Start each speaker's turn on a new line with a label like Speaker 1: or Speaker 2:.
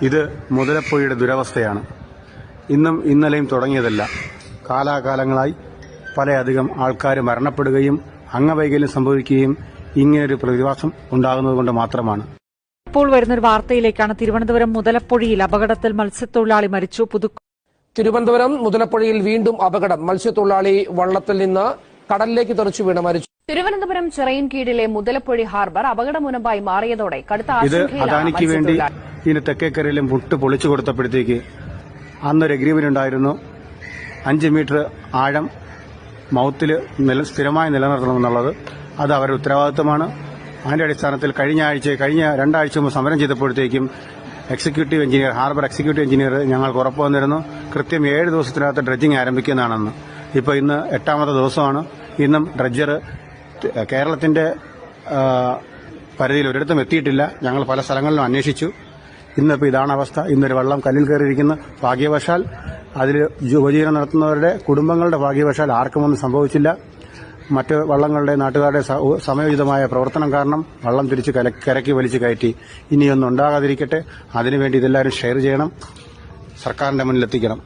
Speaker 1: ഇത് മുതലപ്പുഴയുടെ ദുരവസ്ഥയാണ്. ഇന്നും ഇന്നലെയും തുടങ്ങിയതല്ല. കാലാകാലങ്ങളായി പലയധികം ആൾക്കാർ മരണപ്പെടുകയും അംഗവൈകല്യം സംഭവിക്കുകയും ഇങ്ങനെയൊരു പ്രതിഭാസം ഉണ്ടാകുന്നതുകൊണ്ട് മാത്രമാണ്.
Speaker 2: ഇപ്പോൾ വരുന്നൊരു വാർത്തയിലേക്കാണ്. തിരുവനന്തപുരം മുതലപ്പുഴയിൽ അപകടത്തിൽ മത്സ്യത്തൊഴിലാളി മരിച്ചു.
Speaker 3: തിരുവനന്തപുരം മുതലപ്പുഴയിൽ വീണ്ടും അപകടം. മത്സ്യത്തൊഴിലാളി വള്ളത്തിൽ നിന്ന് കടലിലേക്ക് തെറിച്ചു വീണ് മരിച്ചു.
Speaker 4: തിരുവനന്തപുരം ചിറയിൻകീഴിലെ മുതലപ്പുഴ ഹാർബർ അപകടമുനമ്പായി മാറിയതോടെ കടുത്ത
Speaker 1: ഇത് അദാനിക്ക് വേണ്ടി ഇതിന് തെക്കേക്കരയിലെ മുട്ട് പൊളിച്ചു കൊടുത്തപ്പോഴത്തേക്ക് അന്നൊരു എഗ്രിമെന്റ് ഉണ്ടായിരുന്നു. 5 മീറ്റർ ആഴം മൌത്തിൽ സ്ഥിരമായി നിലനിർത്തണമെന്നുള്ളത്. അത് അവരുടെ ഉത്തരവാദിത്തമാണ്. അതിന്റെ അടിസ്ഥാനത്തിൽ കഴിഞ്ഞ 2 ആഴ്ച മുമ്പ് സമരം ചെയ്തപ്പോഴത്തേക്കും executive engineer, harbour executive engineer ഞങ്ങൾക്ക് ഉറപ്പ് വന്നിരുന്നു കൃത്യം 7 ദിവസത്തിനകത്ത് ഡ്രഡ്ജിംഗ് ആരംഭിക്കുന്നതാണെന്ന്. ഇപ്പോൾ ഇന്ന് 8ാമത്തെ ദിവസമാണ്. ഇന്നും ഡ്രഡ്ജർ കേരളത്തിന്റെ പരിധിയിൽ ഒരിടത്തും എത്തിയിട്ടില്ല. ഞങ്ങൾ പല സ്ഥലങ്ങളിലും അന്വേഷിച്ചു. ഇന്നിപ്പോൾ ഇതാണ് അവസ്ഥ. ഇന്നൊരു വള്ളം കല്ലിൽ കയറിയിരിക്കുന്ന ഭാഗ്യവശാൽ അതിൽ ഉപജീവനം നടത്തുന്നവരുടെ കുടുംബങ്ങളുടെ ഭാഗ്യവശാൽ ആർക്കുമൊന്നും സംഭവിച്ചില്ല. മറ്റ് വള്ളങ്ങളുടെ നാട്ടുകാരുടെ സമയോചിതമായ പ്രവർത്തനം കാരണം വള്ളം തിരിച്ച് കരയ്ക്ക് വലിച്ചു കയറ്റി. ഇനിയൊന്നും ഉണ്ടാകാതിരിക്കട്ടെ. അതിനുവേണ്ടി ഇതെല്ലാവരും ഷെയർ ചെയ്യണം, സർക്കാരിന്റെ മുന്നിലെത്തിക്കണം.